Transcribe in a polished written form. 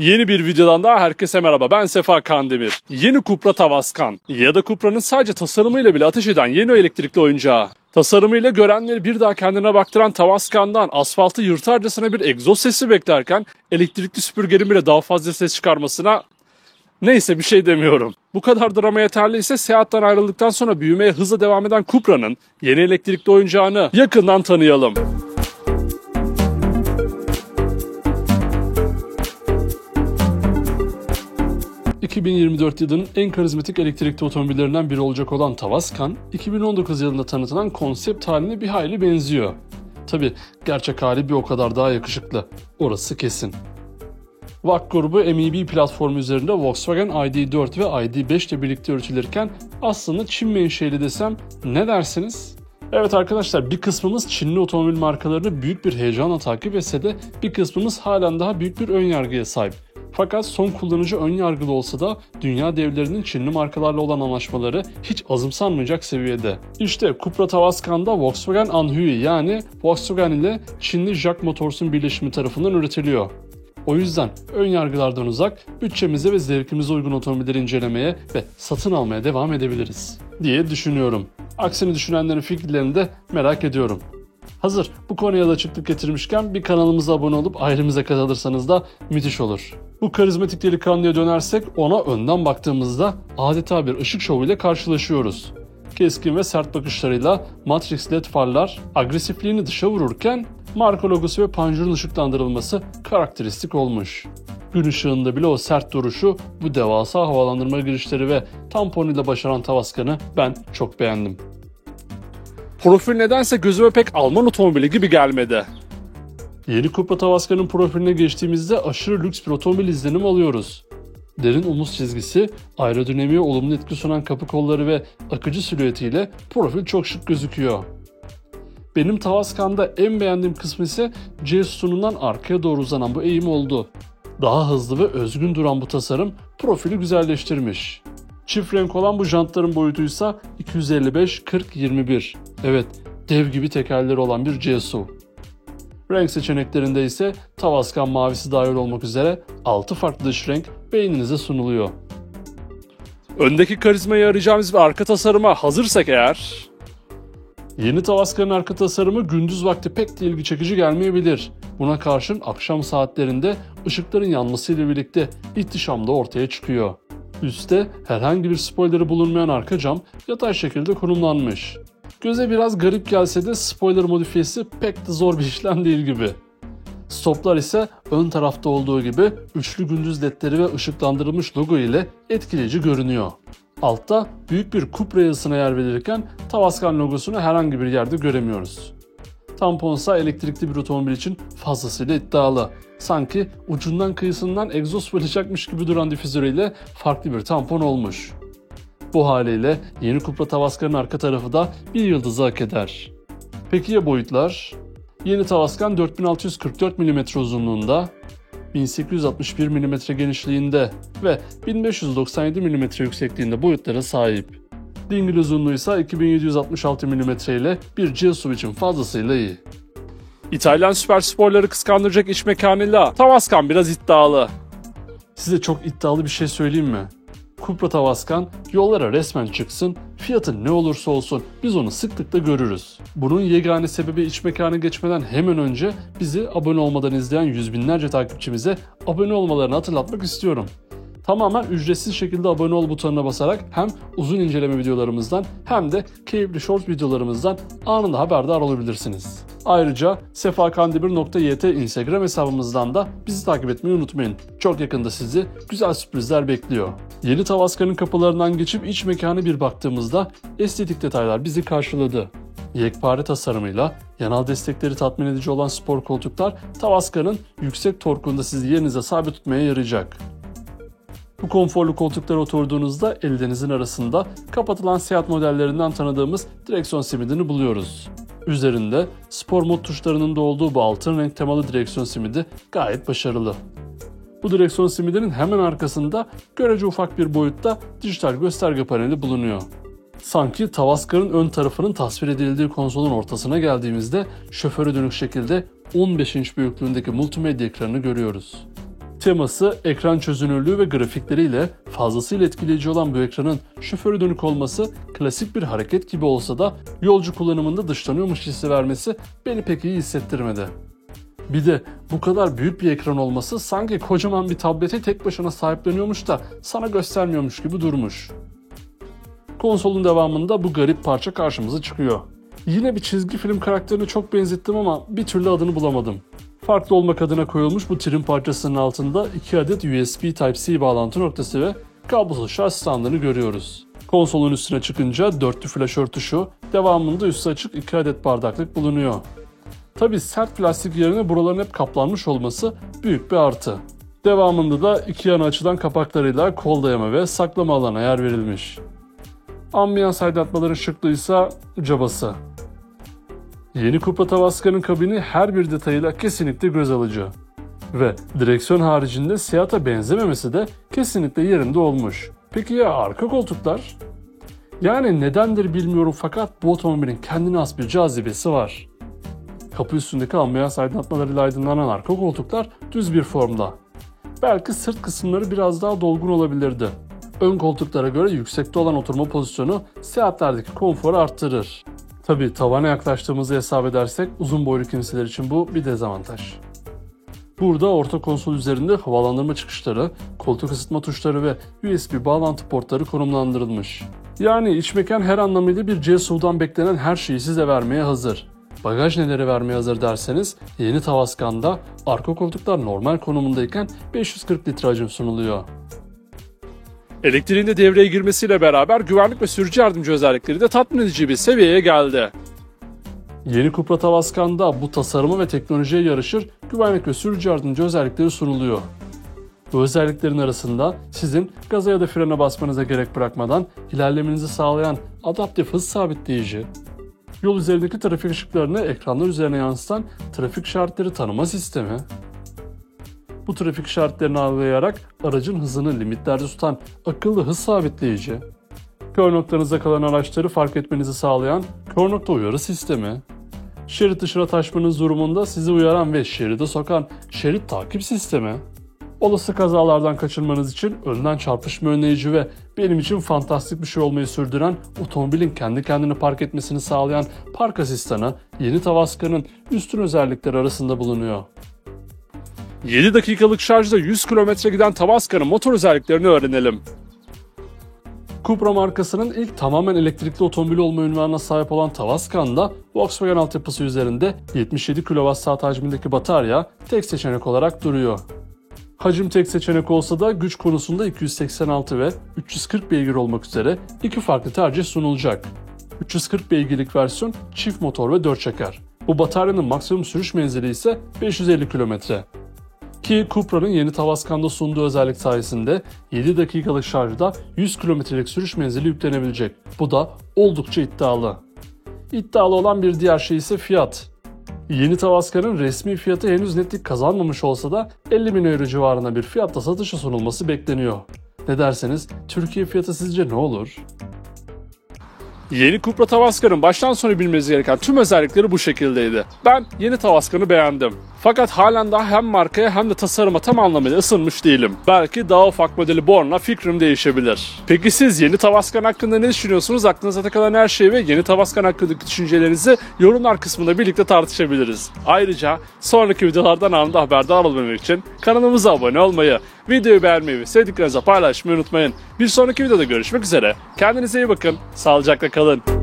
Yeni bir videodan daha herkese merhaba. Ben Sefa Kandemir. Yeni Cupra Tavascan ya da Cupra'nın sadece tasarımıyla bile ateş eden yeni elektrikli oyuncağı. Tasarımıyla görenleri bir daha kendine baktıran Tavascan'dan asfaltı yırtarcasına bir egzoz sesi beklerken elektrikli süpürgenin bile daha fazla ses çıkarmasına neyse bir şey demiyorum. Bu kadar drama yeterliyse Seat'tan ayrıldıktan sonra büyümeye hızla devam eden Cupra'nın yeni elektrikli oyuncağını yakından tanıyalım. ...2024 yılının en karizmatik elektrikli otomobillerinden biri olacak olan Tavascan, 2019 yılında tanıtılan konsept haline bir hayli benziyor. Tabi gerçek hali bir o kadar daha yakışıklı. Orası kesin. VAK grubu MEB platformu üzerinde Volkswagen ID.4 ve ID.5 ile birlikte üretilirken aslında Çin menşeli desem ne dersiniz? Evet arkadaşlar, bir kısmımız Çinli otomobil markalarını büyük bir heyecanla takip etse de bir kısmımız halen daha büyük bir önyargıya sahip. Fakat son kullanıcı önyargılı olsa da dünya devlerinin Çinli markalarla olan anlaşmaları hiç azımsanmayacak seviyede. İşte Cupra Tavascan'da Volkswagen Anhui yani Volkswagen ile Çinli JAC Motors'un birleşimi tarafından üretiliyor. O yüzden önyargılardan uzak, bütçemize ve zevkimize uygun otomobilleri incelemeye ve satın almaya devam edebiliriz diye düşünüyorum. Aksini düşünenlerin fikirlerini de merak ediyorum. Hazır bu konuya da açıklık getirmişken bir kanalımıza abone olup ailemize katılırsanız da müthiş olur. Bu karizmatik delikanlıya dönersek ona önden baktığımızda adeta bir ışık şovu ile karşılaşıyoruz. Keskin ve sert bakışlarıyla Matrix LED farlar agresifliğini dışa vururken marka logosu ve panjurun ışıklandırılması karakteristik olmuş. Gün ışığında bile o sert duruşu, bu devasa havalandırma girişleri ve tamponuyla başaran Tavascan'ı ben çok beğendim. Profil nedense gözüme pek Alman otomobili gibi gelmedi. Yeni Cupra Tavascan'ın profiline geçtiğimizde aşırı lüks bir otomobil izlenimi alıyoruz. Derin omuz çizgisi, aerodinamiğe olumlu etki sunan kapı kolları ve akıcı silüetiyle profil çok şık gözüküyor. Benim Tavascan'da en beğendiğim kısmı ise C sütunundan arkaya doğru uzanan bu eğim oldu. Daha hızlı ve özgün duran bu tasarım profili güzelleştirmiş. Çift renk olan bu jantların boyutuysa 255-40-21. Evet, dev gibi tekerleri olan bir C-SUV. Renk seçeneklerinde ise Tavascan mavisi dahil olmak üzere 6 farklı dış renk beğeninize sunuluyor. Öndeki karizmayı arayacağımız bir arka tasarıma hazırsak eğer... Yeni Tavascan'ın arka tasarımı gündüz vakti pek de ilgi çekici gelmeyebilir. Buna karşın akşam saatlerinde ışıkların yanmasıyla birlikte ihtişam da ortaya çıkıyor. Üstte herhangi bir spoilerı bulunmayan arka cam yatay şekilde konumlanmış. Göze biraz garip gelse de spoiler modifiyesi pek de zor bir işlem değil gibi. Stoplar ise ön tarafta olduğu gibi üçlü gündüz ledleri ve ışıklandırılmış logo ile etkileyici görünüyor. Altta büyük bir Cupra yazısına yer verirken Tavascan logosunu herhangi bir yerde göremiyoruz. Tamponsa elektrikli bir otomobil için fazlasıyla iddialı. Sanki ucundan kıyısından egzoz fırlayacakmış gibi duran difüzörüyle farklı bir tampon olmuş. Bu haliyle yeni Cupra Tavascan'ın arka tarafı da bir yıldızı hak eder. Peki ya boyutlar? Yeni Tavascan 4644 mm uzunluğunda, 1861 mm genişliğinde ve 1597 mm yüksekliğinde boyutlara sahip. Dingil uzunluğu ise 2766 mm ile bir C-SUV için fazlasıyla iyi. İtalyan süper sporları kıskandıracak iç mekanıyla Tavascan biraz iddialı. Size çok iddialı bir şey söyleyeyim mi? Cupra Tavascan yollara resmen çıksın, fiyatı ne olursa olsun biz onu sıklıkla görürüz. Bunun yegane sebebi iç mekana geçmeden hemen önce bizi abone olmadan izleyen yüz binlerce takipçimize abone olmalarını hatırlatmak istiyorum. Tamamen ücretsiz şekilde abone ol butonuna basarak hem uzun inceleme videolarımızdan hem de keyifli short videolarımızdan anında haberdar olabilirsiniz. Ayrıca sefakandemir.yt Instagram hesabımızdan da bizi takip etmeyi unutmayın. Çok yakında sizi güzel sürprizler bekliyor. Yeni Tavascan'ın kapılarından geçip iç mekana bir baktığımızda estetik detaylar bizi karşıladı. Yekpare tasarımıyla yanal destekleri tatmin edici olan spor koltuklar Tavascan'ın yüksek torkunda sizi yerinize sabit tutmaya yarayacak. Bu konforlu koltuklara oturduğunuzda ellerinizin arasında kapatılan Seat modellerinden tanıdığımız direksiyon simidini buluyoruz. Üzerinde spor mod tuşlarının da olduğu bu altın renk temalı direksiyon simidi gayet başarılı. Bu direksiyon simidinin hemen arkasında görece ufak bir boyutta dijital gösterge paneli bulunuyor. Sanki Tavascan'ın ön tarafının tasvir edildiği konsolun ortasına geldiğimizde şoföre dönük şekilde 15 inç büyüklüğündeki multimedya ekranını görüyoruz. Teması, ekran çözünürlüğü ve grafikleriyle fazlasıyla etkileyici olan bu ekranın şoförü dönük olması klasik bir hareket gibi olsa da yolcu kullanımında dışlanıyormuş hissi vermesi beni pek iyi hissettirmedi. Bir de bu kadar büyük bir ekran olması sanki kocaman bir tablete tek başına sahipleniyormuş da sana göstermiyormuş gibi durmuş. Konsolun devamında bu garip parça karşımıza çıkıyor. Yine bir çizgi film karakterine çok benzettim ama bir türlü adını bulamadım. Farklı olmak adına koyulmuş bu trim parçasının altında 2 adet USB Type-C bağlantı noktası ve kablosuz şarj standını görüyoruz. Konsolun üstüne çıkınca dörtlü flaşör tuşu, devamında üstü açık 2 adet bardaklık bulunuyor. Tabi sert plastik yerine buraların hep kaplanmış olması büyük bir artı. Devamında da iki yana açılan kapaklarıyla kol dayama ve saklama alana yer verilmiş. Ambiyans aydınlatmaların şıklığıysa cabası. Yeni Cupra Tavascan'ın kabini her bir detayıyla kesinlikle göz alıcı. Ve direksiyon haricinde Seat'a benzememesi de kesinlikle yerinde olmuş. Peki ya arka koltuklar? Yani nedendir bilmiyorum fakat bu otomobilin kendine has bir cazibesi var. Kapı üstündeki ambiyans aydınlatmalarıyla aydınlanan arka koltuklar düz bir formda. Belki sırt kısımları biraz daha dolgun olabilirdi. Ön koltuklara göre yüksekte olan oturma pozisyonu Seat'lerdeki konforu arttırır. Tabi tavana yaklaştığımızı hesap edersek uzun boylu kimseler için bu bir dezavantaj. Burada orta konsol üzerinde havalandırma çıkışları, koltuk ısıtma tuşları ve USB bağlantı portları konumlandırılmış. Yani iç mekan her anlamıyla bir C-SUV'dan beklenen her şeyi size vermeye hazır. Bagaj neleri vermeye hazır derseniz yeni Tavascan'da arka koltuklar normal konumundayken 540 litre hacim sunuluyor. Elektriğin de devreye girmesiyle beraber güvenlik ve sürücü yardımcı özellikleri de tatmin edici bir seviyeye geldi. Yeni Cupra Tavascan'da bu tasarımı ve teknolojiye yarışır güvenlik ve sürücü yardımcı özellikleri sunuluyor. Bu özelliklerin arasında sizin gaza ya da frene basmanıza gerek bırakmadan ilerlemenizi sağlayan adaptif hız sabitleyici, yol üzerindeki trafik ışıklarını ekranlar üzerine yansıtan trafik işaretleri tanıma sistemi, bu trafik işaretlerini algılayarak aracın hızını limitlerde tutan akıllı hız sabitleyici, kör noktanızda kalan araçları fark etmenizi sağlayan kör nokta uyarı sistemi, şerit dışına taşmanız durumunda sizi uyaran ve şeride sokan şerit takip sistemi, olası kazalardan kaçınmanız için önden çarpışma önleyici ve benim için fantastik bir şey olmayı sürdüren otomobilin kendi kendine park etmesini sağlayan park asistanı yeni Tavascan'ın üstün özellikleri arasında bulunuyor. 7 dakikalık şarjda 100 km giden Tavascan'ın motor özelliklerini öğrenelim. Cupra markasının ilk tamamen elektrikli otomobili olma ünvanına sahip olan Tavascan'da Volkswagen altyapısı üzerinde 77 kWh hacmindeki batarya tek seçenek olarak duruyor. Hacim tek seçenek olsa da güç konusunda 286 ve 340 beygir olmak üzere iki farklı tercih sunulacak. 340 beygirlik versiyon çift motor ve 4 çeker. Bu bataryanın maksimum sürüş menzili ise 550 km. Ki Cupra'nın yeni Tavascan'da sunduğu özellik sayesinde 7 dakikalık şarjda 100 kilometrelik sürüş menzili yüklenebilecek. Bu da oldukça iddialı. İddialı olan bir diğer şey ise fiyat. Yeni Tavascan'ın resmi fiyatı henüz netlik kazanmamış olsa da 50.000 euro civarında bir fiyatta satışa sunulması bekleniyor. Ne derseniz Türkiye fiyatı sizce ne olur? Yeni Cupra Tavascan'ın baştan sona bilmeniz gereken tüm özellikleri bu şekildeydi. Ben yeni Tavascan'ı beğendim. Fakat halen daha hem markaya hem de tasarıma tam anlamıyla ısınmış değilim. Belki daha ufak modeli Born'la fikrim değişebilir. Peki siz yeni Tavascan hakkında ne düşünüyorsunuz? Aklınıza takılan her şeyi ve yeni Tavascan hakkındaki düşüncelerinizi yorumlar kısmında birlikte tartışabiliriz. Ayrıca sonraki videolardan anında haberdar olmak için kanalımıza abone olmayı, videoyu beğenmeyi ve sevdiklerinize paylaşmayı unutmayın. Bir sonraki videoda görüşmek üzere. Kendinize iyi bakın. Sağlıcakla kalın.